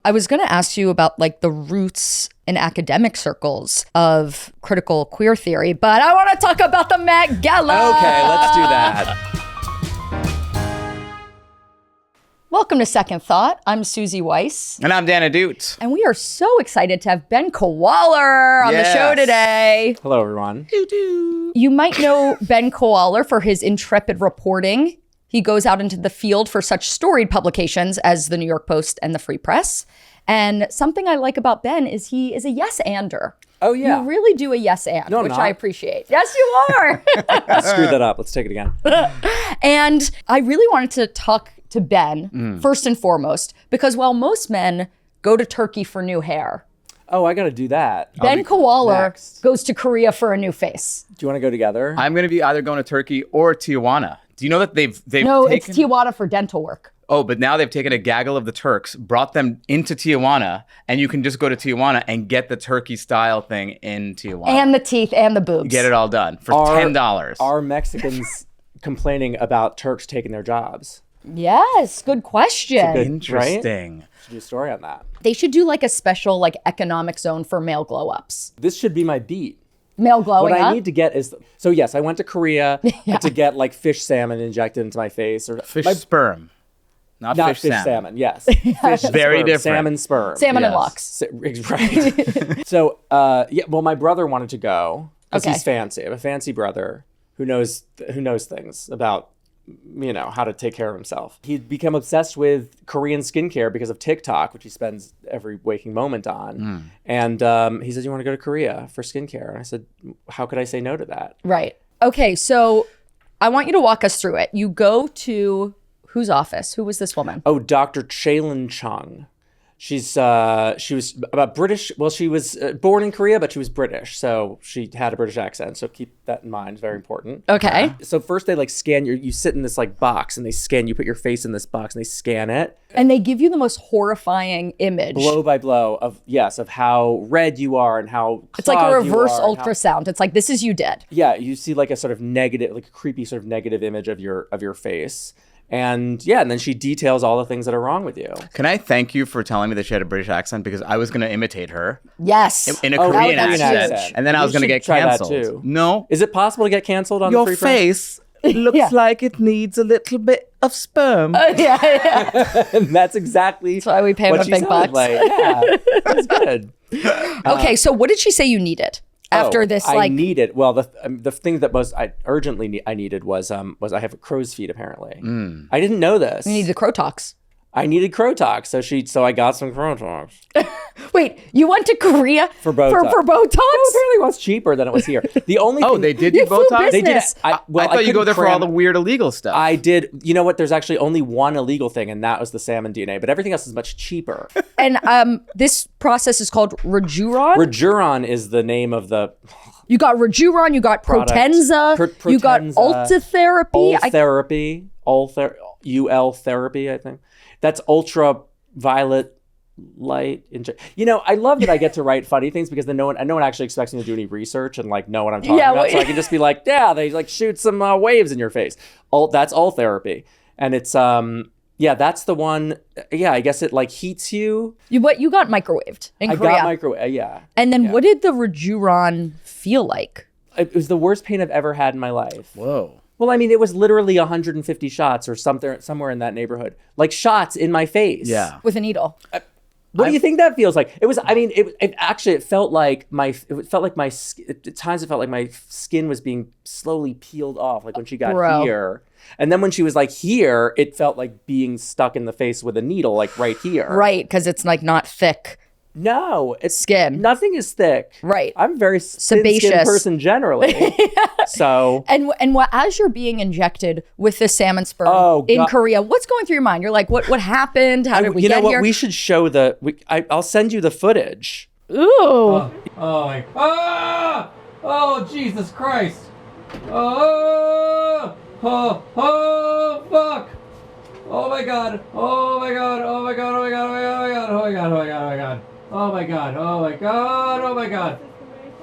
I was going to ask you about like the roots in academic circles of critical queer theory, but I want to talk about the Met Gala. Okay, let's do that. Welcome to Second Thought. I'm Suzy Weiss. And I'm Ahdoot. And we are so excited to have Ben Kawaller on the show today. Hello, everyone. You might know Ben Kawaller for his intrepid reporting. He goes out into the field for such storied publications as the New York Post and the Free Press. And something I like about Ben is he is a yes-ander. Oh, yeah. You really do a yes-and, which I appreciate. Yes, you are. Screw that up. Let's take it again. And I really wanted to talk to Ben, first and foremost, because while most men go to Turkey for new hair, Oh, I got to do that. Ben Kawaller goes to Korea for a new face. Do you want to go together? I'm going to be either going to Turkey or Tijuana. Do you know that they've No, taken... it's Tijuana for dental work. Oh, but now they've taken a gaggle of the Turks, brought them into Tijuana, and you can just go to Tijuana and get the Turkey style thing in Tijuana. And the teeth and the boobs. Get it all done for $10. Are Mexicans complaining about Turks taking their jobs? Yes, good question. Interesting. Right? Should do a story on that. They should do like a special like economic zone for male glow-ups. This should be my beat. Male glowing What up? I need to get is, so yes, I went to Korea to get like fish salmon injected into my face. Or Fish sperm. Not fish salmon. salmon, yes. Fish Very sperm, different. Salmon sperm. Salmon and Yes. locks. Right. So, well, my brother wanted to go because Okay. he's fancy. I have a fancy brother who knows things about, how to take care of himself. He'd become obsessed with Korean skincare because of TikTok, which he spends every waking moment on. And he said, "You want to go to Korea for skincare?" And I said, "How could I say no to that?" Right. Okay, so I want you to walk us through it. You go to whose office? Who was this woman? Oh, Dr. Chaelin Chung. She was about British. Well, she was born in Korea, but she was British, so she had a British accent. So keep that in mind; it's very important. Okay. So first they like scan you sit in this like box and they scan. You put your face in this box and they scan it, And they give you the most horrifying image. blow by blow of how red you are and how It's like a clogged you reverse are and how- ultrasound. It's like, this is you dead. Yeah, you see like a sort of negative, like a creepy sort of negative image of your face. And then she details all the things that are wrong with you. Can I thank you for telling me that she had a British accent, because I was going to imitate her Yes. in a Oh, Korean that's accent, huge. and then I was You going to should get try that canceled. too. No. Is it possible to get canceled on Your the Free Press? face looks Yeah. like it needs a little bit of sperm. yeah. And that's exactly That's why we pay what them she big sounded bucks. like. Yeah, that's good. Okay, so what did she say you needed after this? I Like, needed. Well, the thing that most I urgently I needed was I have crow's feet apparently. I didn't know this. you need the Crowtox. I needed Crowtox, so I got some Crowtox Wait, you went to Korea for Botox. For Botox? Well, apparently it was cheaper than it was here. The only Oh, thing, they did You you flew Botox? They did. business. I thought you go couldn't there for all cram the it. weird illegal stuff. I did. You know what? There's actually only one illegal thing, and that was the salmon DNA. But everything else is much cheaper. And this process is called Rejuran. Rejuran is the name of the You got Rejuran, you got Product. Protenza, you got Protenza, Ultatherapy. UL therapy, I think. That's ultraviolet light. I love that I get to write funny things because then no one actually expects me to do any research and like know what I'm talking Yeah, about. well- So I can just be like, yeah, they like shoot some waves in your face. That's all therapy. And it's that's the one. Yeah, I guess it like heats you. You got microwaved in I Korea. got microwave. Yeah. And then what did the Rejuran feel like? It was the worst pain I've ever had in my life. Whoa. Well, I mean, it was literally 150 shots or somewhere in that neighborhood. Like shots in my face. Yeah. With a needle. What do you think that feels like? It was, I mean, it felt like at times it felt like my skin was being slowly peeled off, like when she got Bro. here. And then when she was like here, it felt like being stuck in the face with a needle, like right here. Right, because it's like not thick. No, it's Skin. Nothing is thick. Right. I'm a very Sebaceous. thin-skinned person generally. So. And as you're being injected with the salmon sperm Oh, in God. Korea, what's going through your mind? You're like, what happened? How did we You get know what? here? We should show I'll send you the footage. Ooh. Oh my! Oh Jesus Christ! Oh! Fuck! Oh my God! Oh my God! Oh my God! Oh my God! Oh my God! Oh my God! Oh my God! Oh my God! Oh my God! Oh my God! Oh my God!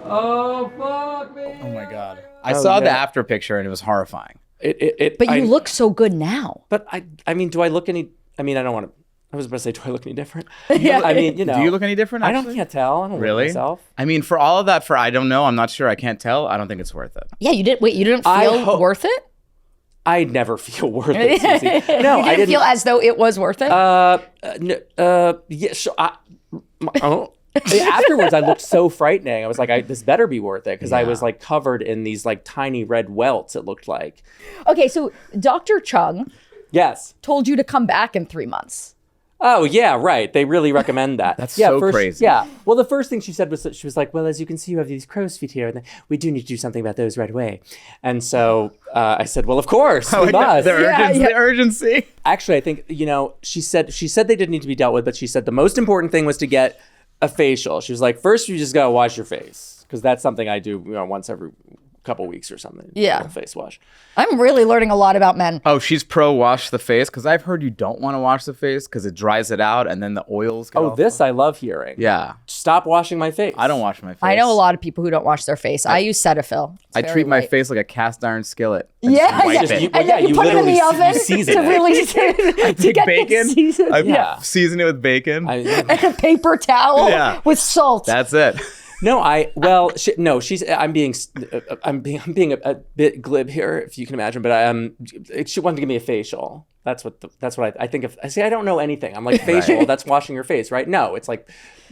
Oh fuck me! Oh my God. I saw the after picture and it was horrifying. But you look so good now. But I mean, do I look any? I mean, I don't want to. I was about to say, do I look any different? Yeah. I mean, you know. Do you look any different? I Actually? can't tell. I don't Really? look at myself. I mean, for all of that, I don't know, I'm not sure, I can't tell. I don't think it's worth it. Yeah, you didn't. Wait, you didn't I feel hope- worth it? I never feel worth it, Suzy. No, You I didn't feel as though it was worth it? Yeah, sure. Afterwards, I looked so frightening. I was like, this better be worth it, because I was like covered in these like tiny red welts, it looked like. Okay, so Dr. Chung Yes. told you to come back in 3 months. Oh, yeah, right. They really recommend that. That's yeah, so first, crazy. Yeah. Well, the first thing she said was that she was like, well, as you can see, you have these crow's feet here, and we do need to do something about those right away. And so I said, well, of course, we must. The urgency. Actually, I think, you know, she said they didn't need to be dealt with, but she said the most important thing was to get a facial. She was like, first, you just got to wash your face, because that's something I do, you know, once every couple weeks or something. Yeah. Face wash. I'm really learning a lot about men. Oh, she's pro wash the face, because I've heard you don't want to wash the face because it dries it out and then the oils get Oh, this I love hearing. Yeah. Stop washing my face. I don't wash my face. I know a lot of people who don't wash their face. I use Cetaphil. It's I very treat my light. face like a cast iron skillet. and Yeah, just wipe yeah. it. You- And then yeah, you put it in the literally oven season to it. really to Take get bacon. the season. I Yeah. season it with bacon. I- And a paper towel Yeah. with salt. That's it. No, I'm being a bit glib here, if you can imagine, but she wanted to give me a facial. That's what I think of. I say, I don't know anything. I'm like, facial, that's washing your face, right? No, it's like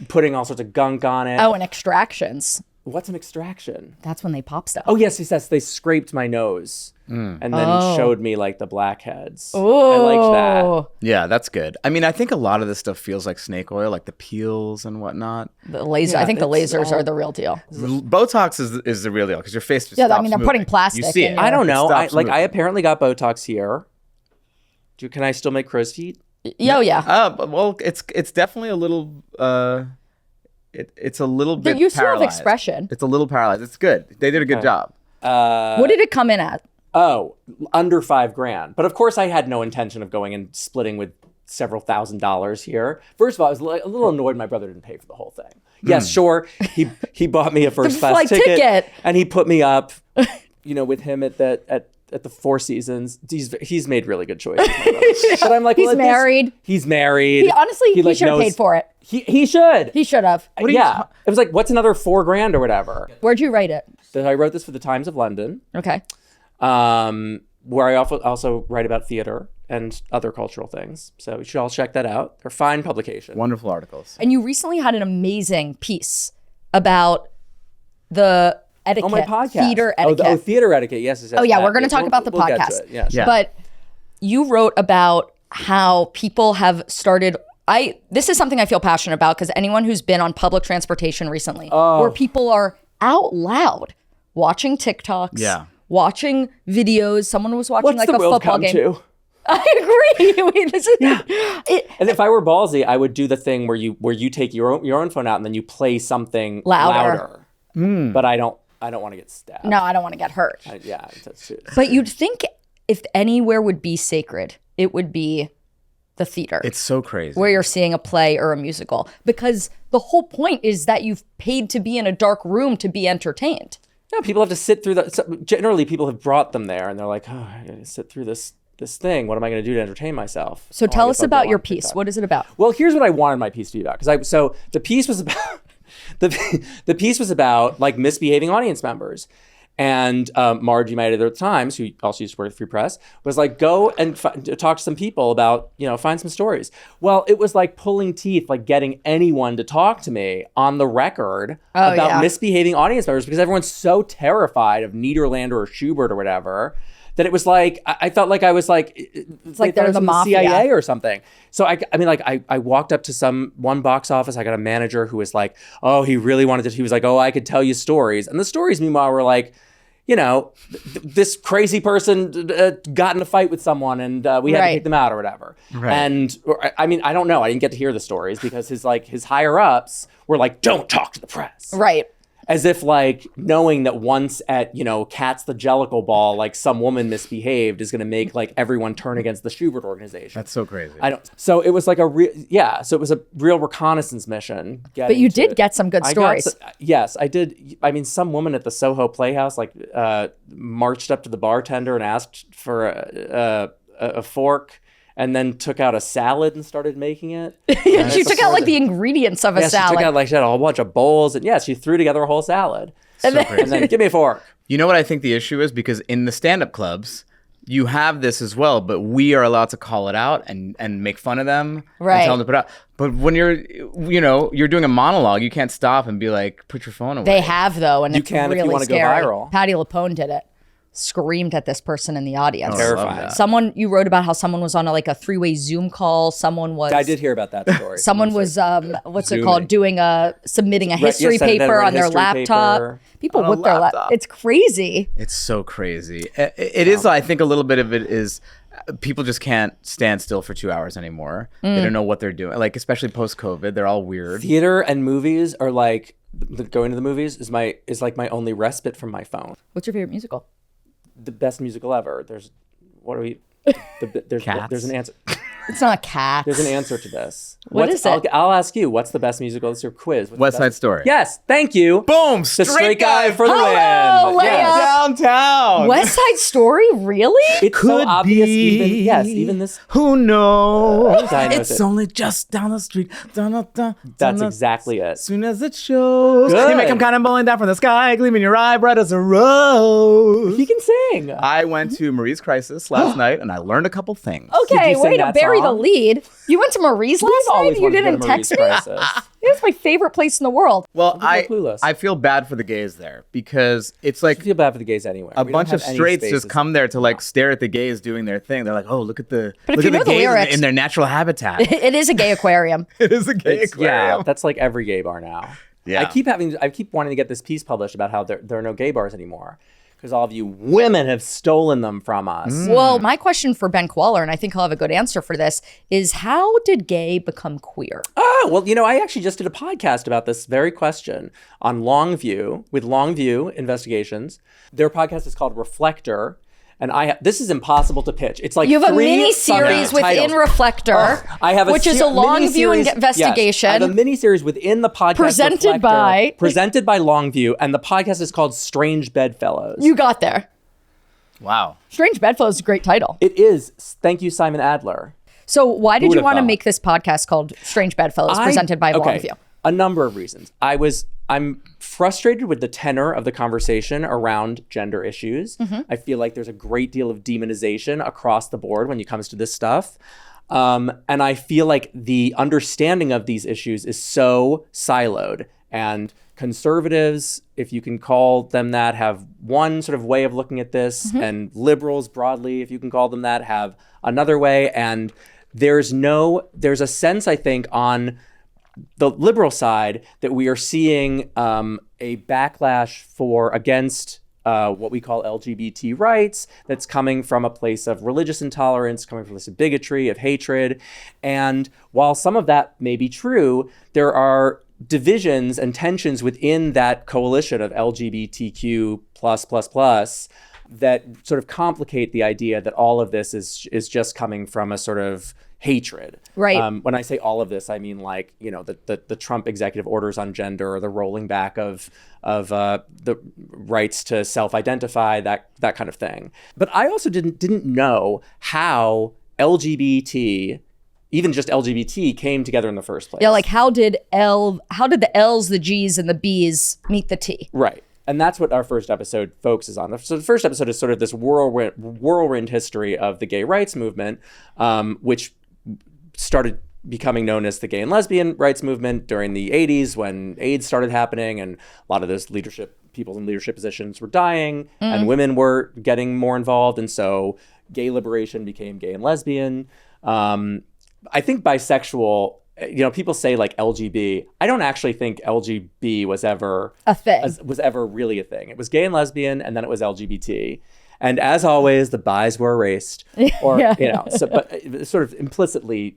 putting all sorts of gunk on it. Oh, and extractions. What's an extraction? That's when they pop stuff. Oh, yes, they scraped my nose and then showed me like the blackheads. Oh. I liked that. Yeah, that's good. I mean, I think a lot of this stuff feels like snake oil, like the peels and whatnot. The laser. I think the lasers are the real deal. Botox is the real deal, because your face just Yeah, I stops mean, they're moving. putting plastic You see in it. your- I don't It know. stops I moving. apparently got Botox here. Can I still make crow's feet? Oh, yeah. Well, it's definitely a little. It's a little bit. You still have paralyzed. expression. It's a little paralyzed. It's good. They did a good job. What did it come in at? Oh, under $5,000. But of course, I had no intention of going and splitting with several $1,000s here. First of all, I was a little annoyed my brother didn't pay for the whole thing. Yes, sure, he bought me a first class flight ticket. and he put me up, with him at the Four Seasons. He's made really good choices. My brother. But I'm like, He's well, at this- married. He's married. He like, should have knows- paid for it. He should. He should have. Yeah. It was like, what's another $4,000 or whatever? Where'd you write it? I wrote this for the Times of London. Okay. Where I also write about theater and other cultural things. So you should all check that out. They're fine publications. Wonderful articles. And you recently had an amazing piece about the etiquette. Oh, my podcast. Theater etiquette. Theater etiquette. Yes. Oh, yeah, we're going to talk about the we'll get to podcast. it. Yeah, sure. Yeah. But you wrote about how people have started. This is something I feel passionate about, because anyone who's been on public transportation recently, where people are out loud watching TikToks, Yeah. watching videos. Someone was watching What's like the a world football come game. to? I agree. I mean, this is And if I were ballsy, I would do the thing where you take your own phone out and then you play something Louder. But I don't want to get stabbed. no, I don't want to get hurt. That's true. But you'd think if anywhere would be sacred, it would be the theater. It's so crazy. Where you're seeing a play or a musical, because the whole point is that you've paid to be in a dark room to be entertained. No, people have to sit through generally, people have brought them there, and they're like, "Oh, I got to sit through this thing. What am I going to do to entertain myself?" So Oh, I tell guess us I'll go about on your TikTok. piece. What is it about? Well, here's what I wanted my piece to be about. So the piece was about the piece was about like misbehaving audience members. And Margie, my editor at the Times, who also used to work at Free Press, was like, go and talk to some people about, find some stories. Well, it was like pulling teeth, like getting anyone to talk to me on the record about misbehaving audience members, because everyone's so terrified of Niederlander or Schubert or whatever, that it was like, I felt like I was like, it's like they're the mafia. CIA or something. So I walked up to one box office. I got a manager who was like, oh, he really wanted to, he was like, oh, I could tell you stories. And the stories, meanwhile, were like, this crazy person got in a fight with someone and we had to kick them out or whatever. Right. And I mean, I don't know. I didn't get to hear the stories because his higher ups were like, don't talk to the press. Right. As if like knowing that once at, Cat's the Jellicle Ball, like some woman misbehaved is going to make like everyone turn against the Schubert organization. That's so crazy. So it was like so it was a real reconnaissance mission. But you did get some good stories. Yes, I did. I mean, some woman at the Soho Playhouse like marched up to the bartender and asked for a fork. and then took out a salad and started making it. She took out like the ingredients of a Yeah, salad. she took out like she had a whole bunch of bowls, and she threw together a whole salad. And then- And then give me a fork. You know what I think the issue is? Because in the stand-up clubs, you have this as well, but we are allowed to call it out and make fun of them Right. and tell them to put out. But when you're doing a monologue, you can't stop and be like, put your phone away. They have though, and You it's can if you really wanna go scary. viral. Patti LuPone did it. Screamed at this person in the audience. Oh, I love Terrifying. that. You wrote about how someone was on a three-way Zoom call. Someone was. I did hear about that story. Someone was what's it Zooming. called? Submitting a history yes, I did paper write a on their history laptop. paper. People On a whip their laptop. It's crazy. It's so crazy. It is. I think a little bit of it is people just can't stand still for 2 hours anymore. They don't know what they're doing. Like especially post COVID, they're all weird. Theater and movies are like going to the movies is like my only respite from my phone. What's your favorite musical? The best musical ever. There's Cats? there's an answer. It's not Cats. There's an answer to this. What is it? I'll ask you. What's the best musical? It's your quiz. What's West the Side best- Story. Yes, thank you. Boom! The straight guy for the Hello, win. Leia. Yes. Downtown. West Side Story, really? It's so obvious. Even this. Who knows? Guy knows It's it. only just down the street. That's exactly it. Soon as it shows, Good. you make him kind of bowling down from the sky, gleaming your eye bright as a rose. He can sing. I went to Marie's Crisis last night, and I learned a couple things. Okay, you sing way to that bury the song? lead. You went to Marie's last Always night? You wanted to go didn't to text me? Marie's Crisis. It's my favorite place in the world. Well, Look at Clueless. I feel bad for the gays there because it's I like feel bad for the gays anyway. a We don't bunch of have any straights spaces. just come there to like stare at the gays doing their thing. They're like, oh, look at the But if look you at know the the gays lyrics- in their natural habitat. It is a gay aquarium. It is a gay Yeah, aquarium. that's like every gay bar now. Yeah. I keep wanting to get this piece published about how there are no gay bars anymore because all of you women have stolen them from us. Well, my question for Ben Kawaller, and I think he'll have a good answer for this, is how did gay become queer? Oh, well, I actually just did a podcast about this very question on Longview with Longview Investigations. Their podcast is called Reflector. And this is impossible to pitch. It's like You have a 3 mini fucking series within titles. Reflector, I have which is a long view investigation. Yes, I have a mini series within the podcast. Presented Reflector, by- presented by Longview, and the podcast is called Strange Bedfellows. You got there. Wow. Strange Bedfellows is a great title. It is. Thank you, Simon Adler. So why did would you have want to thought? make this podcast called Strange Bedfellows, presented by Longview? A number of reasons. I'm frustrated with the tenor of the conversation around gender issues. Mm-hmm. I feel like there's a great deal of demonization across the board when it comes to this stuff. And I feel like the understanding of these issues is so siloed. And conservatives, if you can call them that, have one sort of way of looking at this. Mm-hmm. And liberals broadly, if you can call them that, have another way. And there's a sense, I think, on the liberal side that we are seeing a backlash against what we call LGBT rights that's coming from a place of religious intolerance, coming from a place of bigotry, of hatred. And while some of that may be true, there are divisions and tensions within that coalition of LGBTQ that sort of complicate the idea that all of this is just coming from a sort of hatred. Right. When I say all of this, I mean like, the Trump executive orders on gender, or the rolling back of the rights to self-identify, that kind of thing. But I also didn't know how LGBT, even just LGBT, came together in the first place. Yeah, like how did the L's, the G's, and the B's meet the T? Right. And that's what our first episode focuses on. So the first episode is sort of this whirlwind history of the gay rights movement, which started becoming known as the gay and lesbian rights movement during the 80s when AIDS started happening, and a lot of those people in leadership positions were dying, and women were getting more involved. And so gay liberation became gay and lesbian. I think bisexual, people say like LGB. I don't actually think LGB was ever A thing. was ever really a thing. It was gay and lesbian, and then it was LGBT. And as always, the bis were erased, or but it's sort of implicitly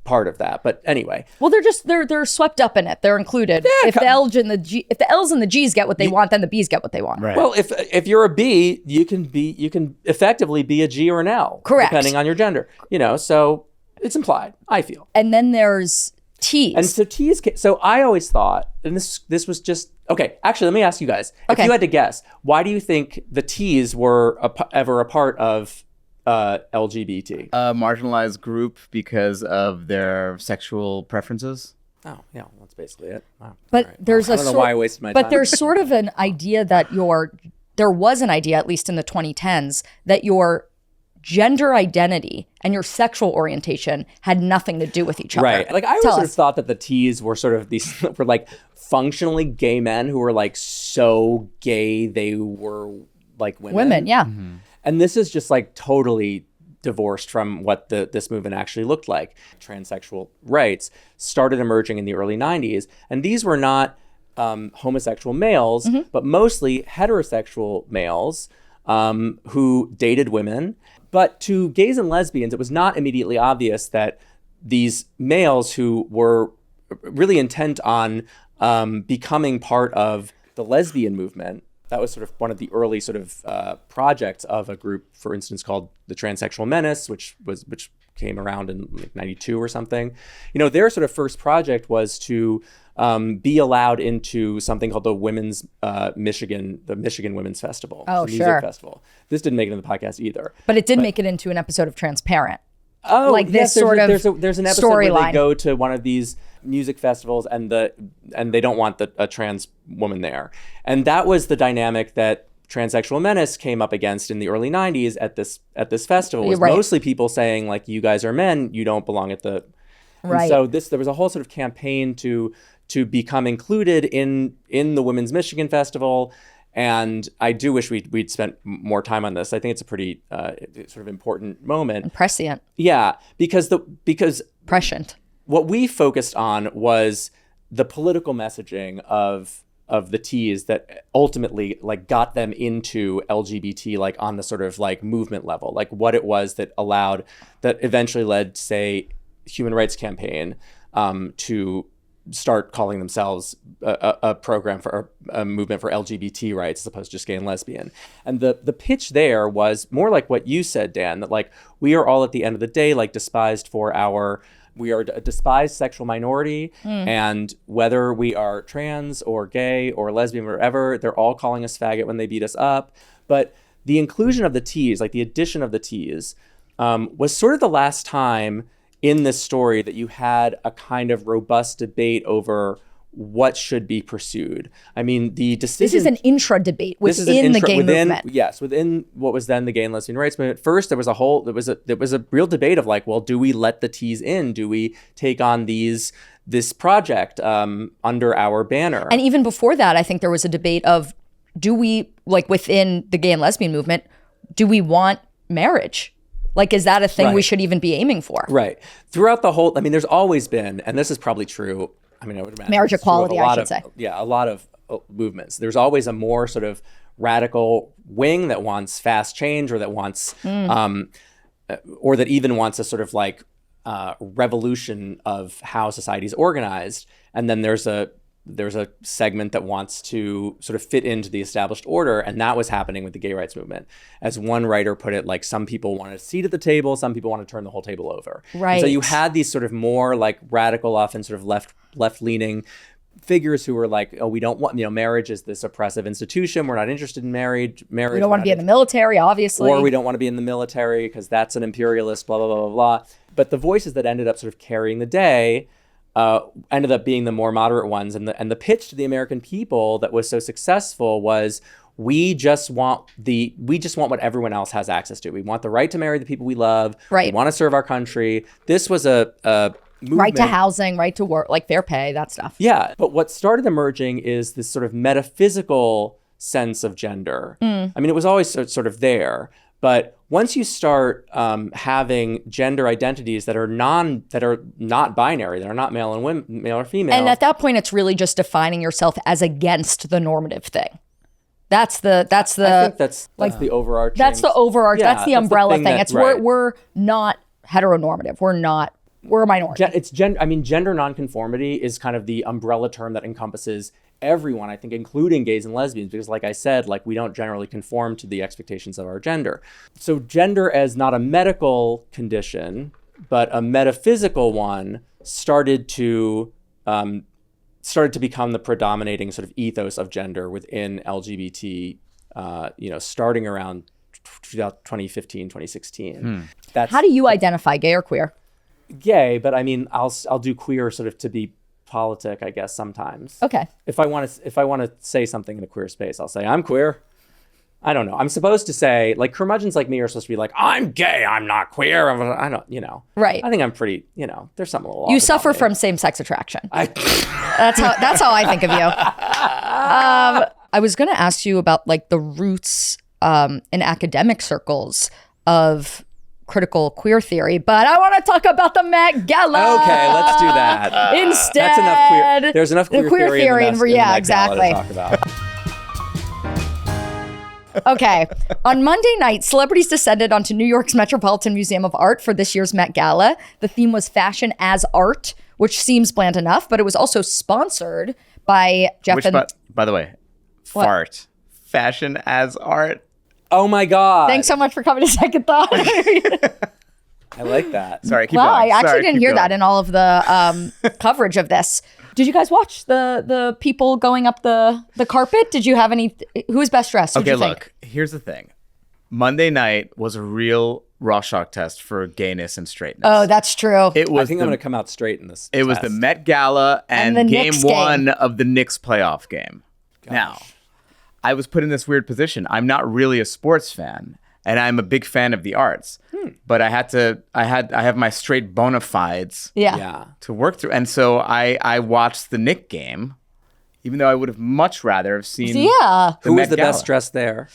part of that. But anyway, Well, they're swept up in it. They're included. If the L's and the G's get what they want, then the B's get what they want. Right. well, if you're a B, you can effectively be a G or an L, Correct. depending on your gender. So it's implied, I feel. And then there's T's. And so T's. So I always thought, and this was just okay. Actually, let me ask you guys. Okay. If you had to guess, why do you think the T's were ever a part of LGBT? A marginalized group because of their sexual preferences. Oh, yeah, that's basically it. Wow. But All right. there's Well, I don't know why I wasted my time. But there's sort of an idea that there was an idea, at least in the 2010s, that your gender identity and your sexual orientation had nothing to do with each other. Right. Like I always sort of thought that the T's were sort of these were like functionally gay men who were like so gay they were like women. Women, yeah. Mm-hmm. And this is just like totally divorced from what this movement actually looked like. Transsexual rights started emerging in the early 90s, and these were not homosexual males, but mostly heterosexual males who dated women. But to gays and lesbians, it was not immediately obvious that these males who were really intent on becoming part of the lesbian movement, that was sort of one of the early sort of projects of a group, for instance, called the Transsexual Menace, which came around in like 92 or something. You know, their sort of first project was to be allowed into something called the Michigan Women's Festival. Oh, the music sure. festival. This didn't make it in the podcast either. But it did make it into an episode of Transparent. Oh, like this yes, sort of there's an episode where storyline. they go to one of these music festivals and they don't want a trans woman there. And that was the dynamic that Transsexual Menace came up against in the early 90s at this festival. It was Right. mostly people saying like, you guys are men, you don't belong at the... Right. And so there was a whole sort of campaign to become included in the Women's Michigan Festival. And I do wish we'd spent more time on this. I think it's a pretty sort of important moment. Prescient. Yeah, because Prescient. what we focused on was the political messaging of the T's that ultimately like got them into LGBT, like on the sort of like movement level, like what it was that eventually led, say, Human Rights Campaign to start calling themselves a program for a movement for LGBT rights as opposed to just gay and lesbian. And the pitch there was more like what you said, Dan, that like we are all at the end of the day like we are a despised sexual minority, and whether we are trans or gay or lesbian or whatever, they're all calling us faggot when they beat us up. But the inclusion of the T's, like the addition of the T's, was sort of the last time in this story that you had a kind of robust debate over what should be pursued. I mean, the decision... This is an intra-debate within the gay movement. Yes, within what was then the gay and lesbian rights movement. First, there was a real debate of like, well, do we let the T's in? Do we take on this project under our banner? And even before that, I think there was a debate of, do we, like within the gay and lesbian movement, do we want marriage? Like, is that a thing we should even be aiming for? Right. Throughout the whole, I mean, there's always been, and this is probably true, I mean, I would imagine. Marriage equality, I should say. Yeah, a lot of movements. There's always a more sort of radical wing that wants fast change or that wants, or that even wants a sort of like revolution of how society is organized. And then there's a segment that wants to sort of fit into the established order, and that was happening with the gay rights movement. As one writer put it, like some people want a seat at the table, some people want to turn the whole table over. Right. And so you had these sort of more like radical, often sort of left-leaning figures who were like, oh, we don't want, marriage is this oppressive institution. We're not interested in marriage. We don't want to be in the military, obviously. Or we don't want to be in the military because that's an imperialist, blah, blah, blah, blah, blah. But the voices that ended up sort of carrying the day ended up being the more moderate ones. And the pitch to the American people that was so successful was, we just want what everyone else has access to. We want the right to marry the people we love. Right. We want to serve our country. This was a movement. Right to housing, right to work, like fair pay, that stuff. Yeah. But what started emerging is this sort of metaphysical sense of gender. I mean, it was always sort of there. But once you start having gender identities that are not binary, that are not male or female, and at that point, it's really just defining yourself as against the normative thing. That's the. I think that's the overarching. That's the overarching. Yeah, that's the umbrella thing. that, It's right. we're not heteronormative. We're a minority. It's gender nonconformity is kind of the umbrella term that encompasses everyone, I think, including gays and lesbians, because like I said, like we don't generally conform to the expectations of our gender. So gender as not a medical condition, but a metaphysical one started to become the predominating sort of ethos of gender within LGBT, starting around 2015, 2016. That's How do you identify gay or queer? gay, but I mean, I'll do queer sort of to be politic, I guess, sometimes. Okay. If I want to say something in a queer space, I'll say I'm queer. I don't know. I'm supposed to say, like, curmudgeons like me are supposed to be like, I'm gay, I'm not queer. I don't, Right. I think I'm pretty, there's something a little off You about suffer me. from same-sex attraction. I That's how I think of you. I was going to ask you about like the roots in academic circles of critical queer theory, but I want to talk about the Met Gala. Okay, let's do that. Instead, That's enough queer. There's enough queer, theory in the Met Gala exactly. to talk about. Okay. On Monday night, celebrities descended onto New York's Metropolitan Museum of Art for this year's Met Gala. The theme was fashion as art, which seems bland enough, but it was also sponsored by Jeff Which, and... by the way, fart. Fashion as art. Oh my God. Thanks so much for coming to Second Thought. I like that. Sorry, keep Wow, going. I actually Sorry, didn't keep hear going. that in all of the coverage of this. Did you guys watch the people going up the carpet? Did you have any... Who was best dressed? Who'd Okay, you think? look, here's the thing. Monday night was a real Rorschach test for gayness and straightness. Oh, that's true. It I was think I'm going to come out straight in this. It was the test. Met Gala and the game Knicks one game. of the Knicks playoff game. Now, I was put in this weird position. I'm not really a sports fan, and I'm a big fan of the arts. But I have my straight bona fides Yeah. to work through. And so I watched the Knicks game, even though I would have much rather have seen Yeah. Who was Met the Gala. best dressed there?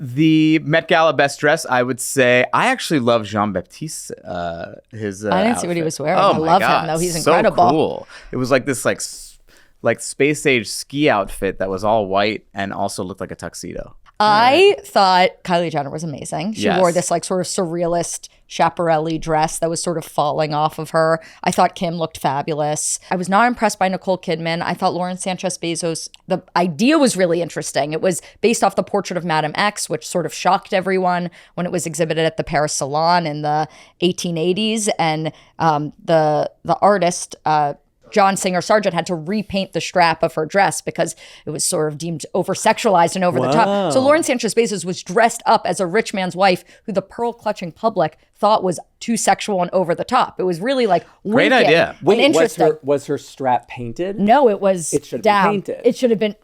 The Met Gala best dress, I would say, I actually love Jean-Baptiste. His I didn't see what he outfit. was wearing. Oh I my love him, God, though. He's so incredible. Cool. It was like this like space age ski outfit that was all white and also looked like a tuxedo. I thought Kylie Jenner was amazing. She Yes. wore this like sort of surrealist Schiaparelli dress that was sort of falling off of her. I thought Kim looked fabulous. I was not impressed by Nicole Kidman. I thought Lauren Sanchez Bezos, the idea was really interesting. It was based off the portrait of Madame X, which sort of shocked everyone when it was exhibited at the Paris Salon in the 1880s. And the artist, John Singer Sargent, had to repaint the strap of her dress because it was sort of deemed over-sexualized and over the top. So Lauren Sanchez Bezos was dressed up as a rich man's wife who the pearl-clutching public thought was too sexual and over the top. It was really like Great winking idea. and interesting. Was her strap painted? No, it was It should have down. been painted. It should have been.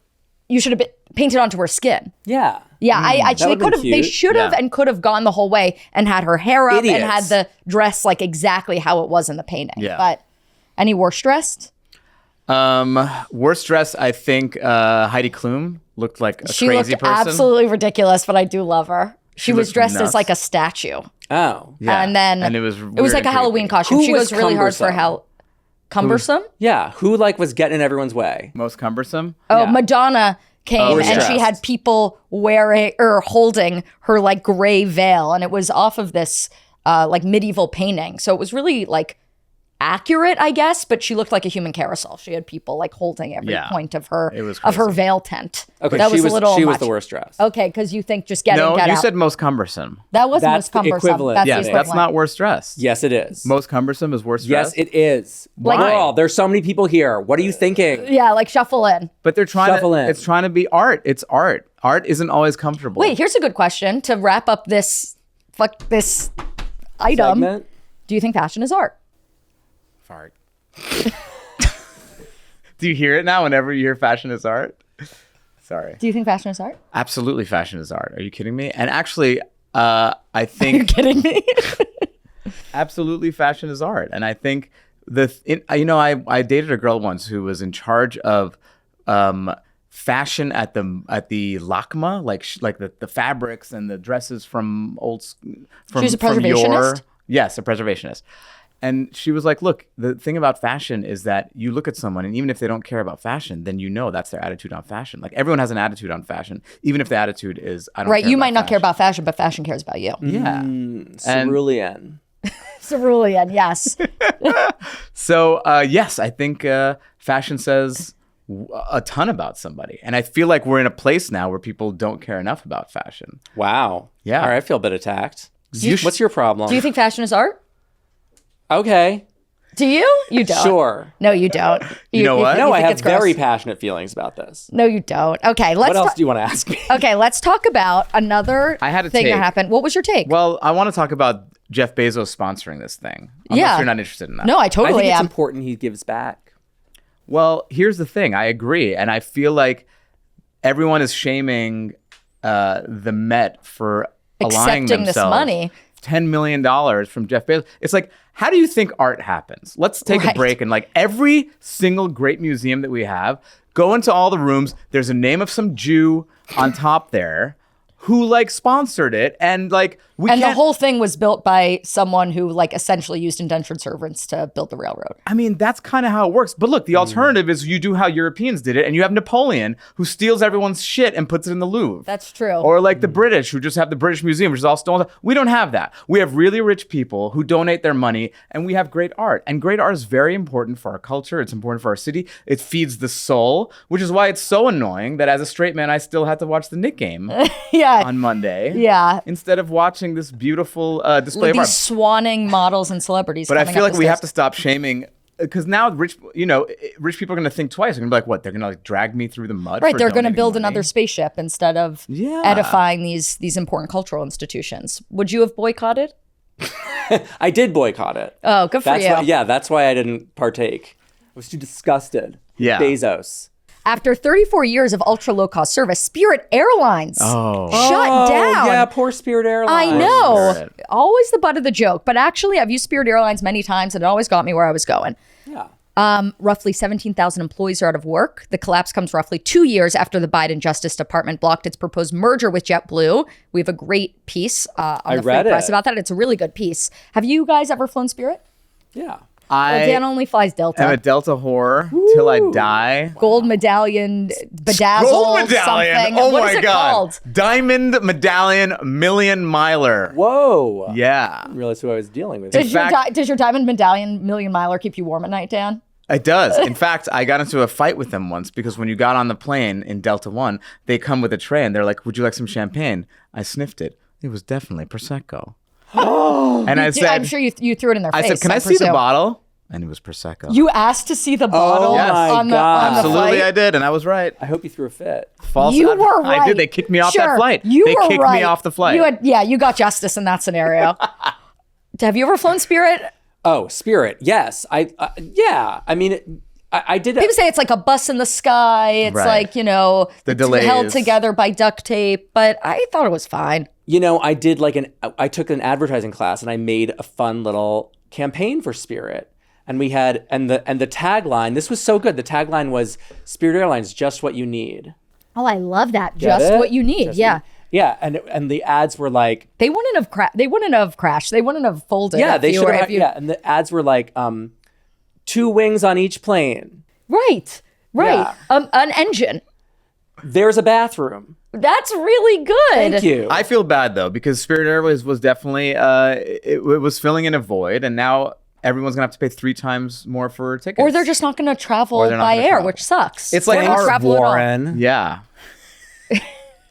You should have been painted onto her skin. Yeah. Yeah, they would've could been have. They cute. should have Yeah. and could have gone the whole way and had her hair up and Idiots. had the dress like exactly how it was in the painting. Yeah. But any worse dressed? Worst dress, I think Heidi Klum looked like a She crazy looked person. absolutely ridiculous, but I do love her. She was looked dressed as nuts. like a statue. Oh. Yeah. And then and it was like weird a and Halloween creepy. costume. Who She was goes really hard for cumbersome? cumbersome? Yeah. Who was getting in everyone's way? Most cumbersome. Oh, Yeah. Madonna came Worst and she dressed. had people wearing or holding her like gray veil, and it was off of this like medieval painting. So it was really like accurate, I guess, but she looked like a human carousel. She had people like holding every Yeah. point of her It was her veil tent. Okay. that she was a little She was much. the worst dressed. Okay, because you think just get No, in, get you out. said most cumbersome. That was That's most the cumbersome. equivalent. That's the Yes, equivalent. that's not worst dressed. Yes, it is. Most cumbersome is worst Yes, dressed. it is. Like- Girl, there's so many people here. What are you thinking? Yeah, like shuffle in. But they're trying Shuffle to. in. It's trying to be art. It's art. Art isn't always comfortable. Wait, here's a good question to wrap up this item. Segment? Do you think fashion is art? Fart. Do you hear it now? Whenever you hear fashion is art. Sorry. Do you think fashion is art? Absolutely, fashion is art. Are you kidding me? And actually, I think Kidding me? absolutely fashion is art. And I think I dated a girl once who was in charge of fashion at the LACMA, like the fabrics and the dresses from She was a from yore. preservationist? Yes, a preservationist. And she was like, look, the thing about fashion is that you look at someone, and even if they don't care about fashion, then you know that's their attitude on fashion. Like, everyone has an attitude on fashion, even if the attitude is, I don't Right, care you about might not care fashion. about fashion, but fashion cares about you. Yeah. Cerulean. Cerulean, yes. So, yes, I think fashion says a ton about somebody. And I feel like we're in a place now where people don't care enough about fashion. Wow. Yeah. All right, I feel a bit attacked. You What's your problem? Do you think fashion is art? Okay. Do you? You don't. Sure. No, you don't. You know what? No, I think have it's gross. very passionate feelings about this. No, you don't. Okay, let's. What else do you want to ask me? Okay, let's talk about another I had a thing take. that happened. What was your take? Well, I want to talk about Jeff Bezos sponsoring this thing. Unless Yeah. you're not interested in that. No, I I totally think it's am. important he gives back. Well, here's the thing. I agree. And I feel like everyone is shaming the Met for aligning Accepting this themselves. money. $10 million from Jeff Bezos. It's like, how do you think art happens? Let's take Right. a break and like every single great museum that we have, go into all the rooms. There's a name of some Jew on top there who like sponsored it. And like, we And can't. the whole thing was built by someone who like essentially used indentured servants to build the railroad. I mean, that's kind of how it works. But look, the alternative is you do how Europeans did it, and you have Napoleon who steals everyone's shit and puts it in the Louvre. That's true. Or like the British who just have the British Museum, which is all stolen. We don't have that. We have really rich people who donate their money, and we have great art. And great art is very important for our culture. It's important for our city. It feeds the soul, which is why it's so annoying that as a straight man, I still had to watch the Knick game yeah. on Monday. Yeah. Instead of watching this beautiful display With of these art. swanning models and celebrities. But I coming feel up like the we have stairs. to stop shaming because now rich people are going to think twice. They're going to be like, what? They're going to like drag me through the mud. Right, for they're going to donating build money? another spaceship instead of Yeah. edifying these important cultural institutions. Would you have boycotted? I did boycott it. Oh, good for That's you. why, yeah, that's why I didn't partake. I was too disgusted. Yeah. Bezos. After 34 years of ultra low cost service, Spirit Airlines shut Oh, down. yeah, poor Spirit Airlines. I know. Spirit. Always the butt of the joke. But actually, I've used Spirit Airlines many times and it always got me where I was going. Yeah. Roughly 17,000 employees are out of work. The collapse comes roughly 2 years after the Biden Justice Department blocked its proposed merger with JetBlue. We have a great piece on the Free read Press it. about that. It's a really good piece. Have you guys ever flown Spirit? Yeah. I Dan only flies Delta. am a Delta whore till I die. Gold medallion, bedazzled Gold medallion. something. Oh What my is it god. called? Diamond medallion million miler. Whoa. Yeah. I didn't realize who I was dealing with. Does fact- your diamond medallion million miler keep you warm at night, Dan? It does. In fact, I got into a fight with them once because when you got on the plane in Delta One, they come with a tray and they're like, "Would you like some champagne?" I sniffed it. It was definitely Prosecco. And I said, I'm sure you threw it in their I face. said, "Can I see the presume. bottle?" And it was Prosecco. You asked to see the bottle Yes. my on the God. on the Absolutely, flight? I did, and I was right. I hope you threw a fit. False. You were right. I did. They kicked me off Sure, that flight. You They were kicked right. me off the flight. You got justice in that scenario. Have you ever flown Spirit? Oh, Spirit. Yes. Yeah. I mean, I did. People say it's like a bus in the sky. It's Right. like, The it's delays. held together by duct tape. But I thought it was fine. I did I took an advertising class and I made a fun little campaign for Spirit. And we had, and the tagline, this was so good. The tagline was Spirit Airlines, just what you need. Oh, I love that. Get Just it? what you need. Just Yeah. what you- Yeah. And the ads were like, They wouldn't have crashed. They wouldn't have folded. yeah, if they you should were- have, if you- yeah. And the ads were like, 2 wings on each plane. Right. Yeah. An engine. There's a bathroom. That's really good. Thank you. I feel bad though because Spirit Airways was definitely it was filling in a void, and now everyone's gonna have to pay 3 times more for tickets. Or they're just not going to travel Or they're not by gonna air, travel. which sucks. It's like Or not our travel at all. Warren. yeah.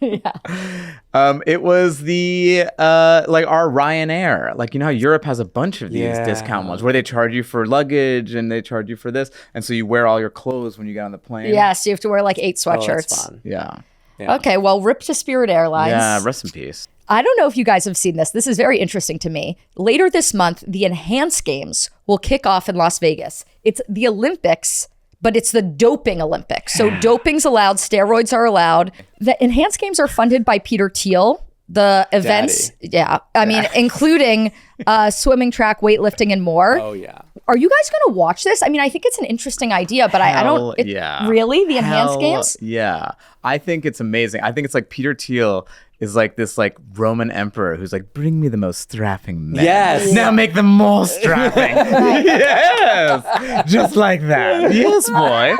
It was the like our Ryanair. Like how Europe has a bunch of these Yeah. discount ones where they charge you for luggage and they charge you for this, and so you wear all your clothes when you get on the plane. Yes, you have to wear like 8 Oh, sweatshirts. that's fun. Yeah. Yeah. Okay, well, rip to Spirit Airlines. Yeah. Rest in peace. I don't know if you guys have seen this. This is very interesting to me. Later this month, the Enhanced Games will kick off in Las Vegas. It's the Olympics, but it's the doping Olympics. So doping's allowed, steroids are allowed. The Enhanced Games are funded by Peter Thiel. The events, including swimming, track, weightlifting, and more. Oh, yeah. Are you guys going to watch this? I mean, I think it's an interesting idea, but I don't. Yeah. Really? The Enhanced Hell Games? Yeah. I think it's amazing. I think it's like Peter Thiel is like this like Roman emperor who's like, bring me the most strapping men. Yes. Now make them more strapping. Yes. Just like that. Yes, boy.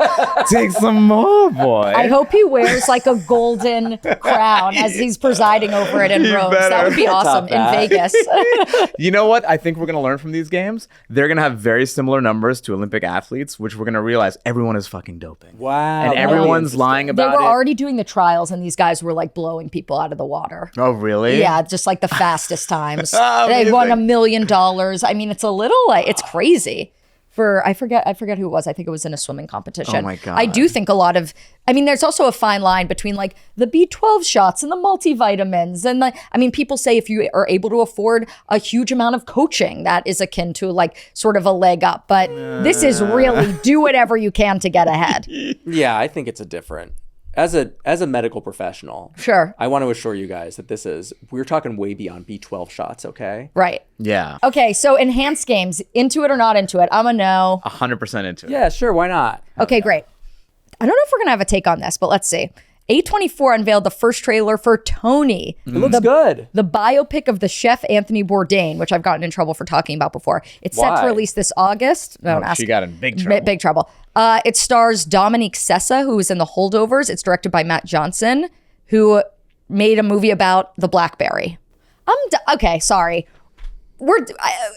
Take some more, boy. I hope he wears like a golden crown as he's presiding over it in robes. That better. would be awesome in that. Vegas. You know what I think we're going to learn from these games? They're going to have very similar numbers to Olympic athletes, which we're going to realize everyone is fucking doping. Wow. And that'll be everyone's interesting. lying They about were it. already doing the trials, and these guys were like blowing people out of the water. Oh, really? Yeah, just like the fastest times. Oh, They won $1 amazing. million. I mean, it's a little like, it's crazy. for I forget who it was. I think it was in a swimming competition. Oh my God. I do think a lot of there's also a fine line between like the B12 shots and the multivitamins and people say if you are able to afford a huge amount of coaching, that is akin to like sort of a leg up. But this is really do whatever you can to get ahead. Yeah, I think it's a different. As a medical professional, Sure. I want to assure you guys that we're talking way beyond B12 shots, okay? Right. Yeah. Okay, so enhanced games, into it or not into it? I'm a no. 100% into it. Yeah, sure, why not? Okay, great. I don't know if we're gonna have a take on this, but let's see. A24 unveiled the first trailer for Tony. It looks good. The biopic of the chef Anthony Bourdain, which I've gotten in trouble for talking about before. It's set to Why? release this August. Don't ask. She got in big trouble. Big trouble. It stars Dominique Sessa, who was in The Holdovers. It's directed by Matt Johnson, who made a movie about the BlackBerry. Okay, sorry.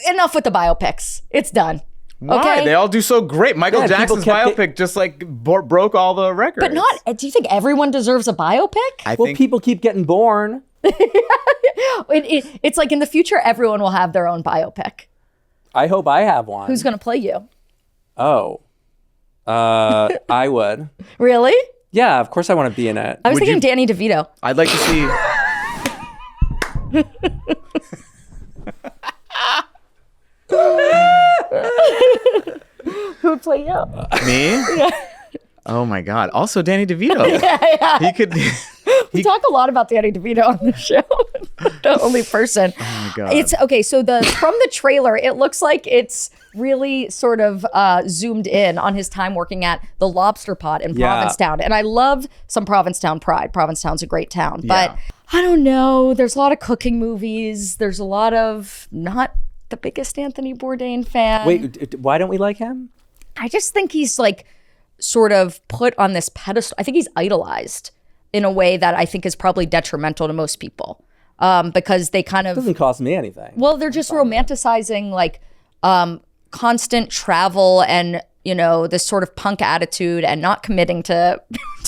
Enough with the biopics. It's done. Why? Okay? They all do so great. Michael Yeah, people Jackson's kept biopic just like broke all the records. But not. Do you think everyone deserves a biopic? I Well, think people keep getting born. It's like in the future, everyone will have their own biopic. I hope I have one. Who's going to play you? Oh. I would. Really? Yeah, of course I want to be in it. I was Would thinking you- Danny DeVito. I'd like to see. Who would play you? Me? Oh my God. Also, Danny DeVito. He could. We talk a lot about Danny DeVito on the show. The only person. Oh my God. It's okay. So from the trailer, it looks like it's really sort of zoomed in on his time working at the Lobster Pot in Yeah. Provincetown. And I love some Provincetown pride. Provincetown's a great town. But Yeah. I don't know. There's a lot of cooking movies. There's a lot of not the biggest Anthony Bourdain fan. Wait, why don't we like him? I just think he's like sort of put on this pedestal. I think he's idolized in a way that I think is probably detrimental to most people because they kind of, Doesn't cost me anything. well, they're just romanticizing like constant travel and, this sort of punk attitude and not committing to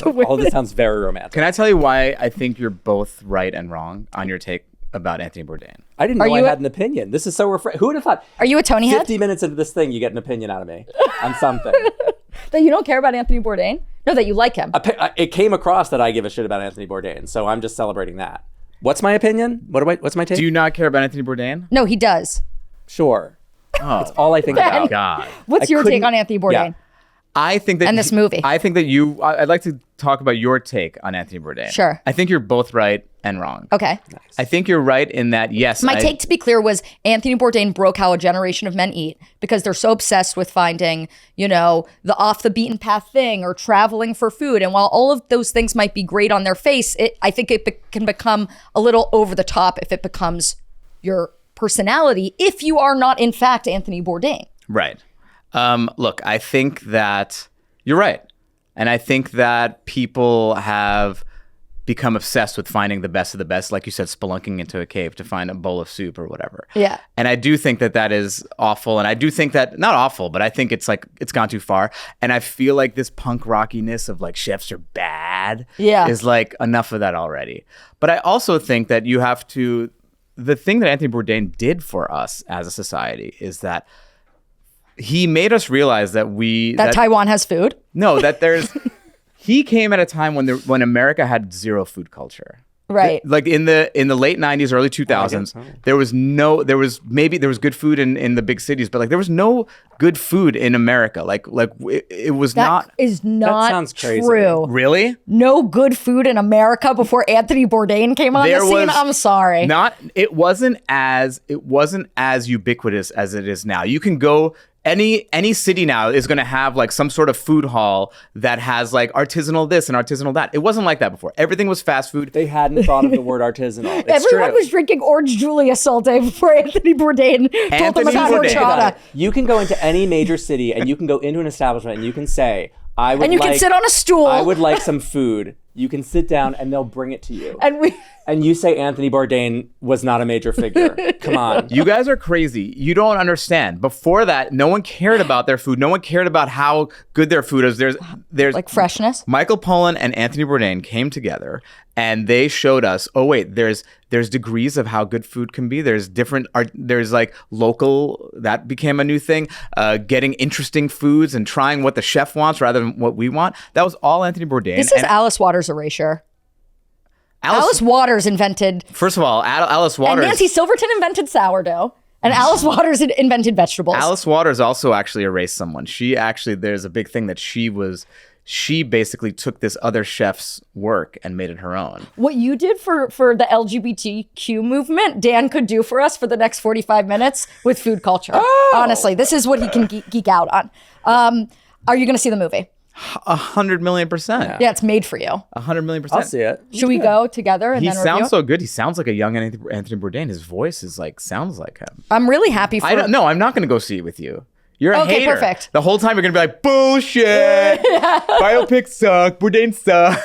women. All this sounds very romantic. Can I tell you why I think you're both right and wrong on your take about Anthony Bourdain? I didn't Are know I you had an opinion. This is so refreshing. Who would have thought? Are you a Tony head? 50 minutes into this thing, you get an opinion out of me on something. That you don't care about Anthony Bourdain? No, that you like him. It came across that I give a shit about Anthony Bourdain, so I'm just celebrating that. What's my opinion? What's my take? Do you not care about Anthony Bourdain? No, he does. Sure. Oh, That's all I think Ben. about. God. What's your take couldn't- on Anthony Bourdain? Yeah. I think that And this movie. I think that I'd like to talk about your take on Anthony Bourdain. Sure. I think you're both right and wrong. Okay. I think you're right in that, yes. My take, to be clear, was Anthony Bourdain broke how a generation of men eat because they're so obsessed with finding, the off the beaten path thing or traveling for food. And while all of those things might be great on their face, I think it can become a little over the top if it becomes your personality, if you are not, in fact, Anthony Bourdain. Right. Look, I think that you're right. And I think that people have become obsessed with finding the best of the best, like you said, spelunking into a cave to find a bowl of soup or whatever. Yeah. And I do think that is awful. And I do think that, not awful, but I think it's like, it's gone too far. And I feel like this punk rockiness of like chefs are bad is like enough of that already. But I also think that you have to, the thing that Anthony Bourdain did for us as a society is that he made us realize that That Taiwan has food? no, that there's. He came at a time when America had zero food culture. Right. Like in the late 90s, early 2000s, there was good food in the big cities, but like there was no good food in America. Like it was That not. is not sounds crazy. true. Really? No good food in America before Anthony Bourdain came on There the scene. was I'm sorry. It wasn't as ubiquitous as it is now. You can go. Any city now is going to have like some sort of food hall that has like artisanal this and artisanal that. It wasn't like that before. Everything was fast food. They hadn't thought of the word artisanal. It's Everyone true. was drinking orange Julius all day before Anthony Bourdain told them Anthony about Bourdain. horchata. You can go into any major city and you can go into an establishment and you can say, I would And you can sit on a stool. I would like some food. You can sit down and they'll bring it to you. And you say Anthony Bourdain was not a major figure. Come on. You guys are crazy. You don't understand. Before that, no one cared about their food. No one cared about how good their food is. There's like freshness. Michael Pollan and Anthony Bourdain came together and they showed us, oh wait, there's degrees of how good food can be. There's different art. There's like local, that became a new thing. Getting interesting foods and trying what the chef wants rather than what we want. That was all Anthony Bourdain. This is Alice Waters' erasure. Alice Waters invented. First of all, Alice Waters. And Nancy Silverton invented sourdough. And Alice Waters invented vegetables. Alice Waters also actually erased someone. There's a big thing that she basically took this other chef's work and made it her own. What you did for the LGBTQ movement, Dan could do for us for the next 45 minutes with food culture. Oh. Honestly, this is what he can geek out on. Are you going to see the movie? 100 million %. Yeah, it's made for you. 100 million %. I'll see it. Should we go together and He then review? sounds so good. He sounds like a young Anthony Bourdain. His voice is like, sounds like him. I'm really happy for... I'm not going to go see it with you. You're a Okay, hater. perfect. The whole time you're going to be like, bullshit. Biopics suck. Bourdain suck.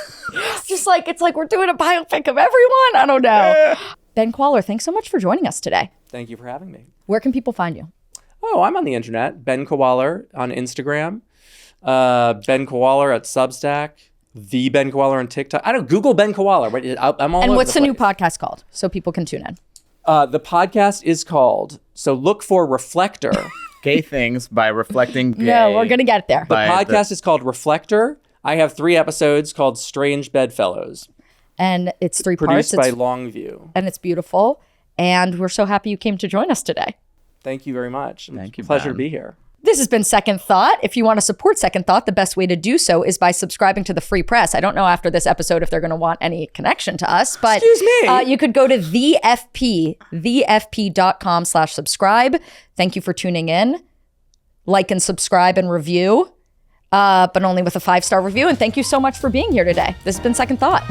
Just like, it's like we're doing a biopic of everyone. I don't know. Ben Kawaller, thanks so much for joining us today. Thank you for having me. Where can people find you? Oh, I'm on the internet. Ben Kawaller on Instagram. Ben Kawaller at Substack. The Ben Kawaller on TikTok. I don't Google Ben Kawaller. Right? I'm all And over what's the new place. podcast called so people can tune in? The podcast is called, so look for Reflector. Gay things by reflecting gay. No, we're going to get there. The podcast is called Reflector. I have 3 episodes called Strange Bedfellows. And it's 3 Produced parts. by Longview. And it's beautiful. And we're so happy you came to join us today. Thank you very much. Thank you, Pleasure Ben. to be here. This has been Second Thought. If you want to support Second Thought, the best way to do so is by subscribing to the Free Press. I don't know after this episode if they're going to want any connection to us, but Excuse me. You could go to thefp.com/subscribe. Thank you for tuning in. Like and subscribe and review, but only with a 5-star review. And thank you so much for being here today. This has been Second Thought.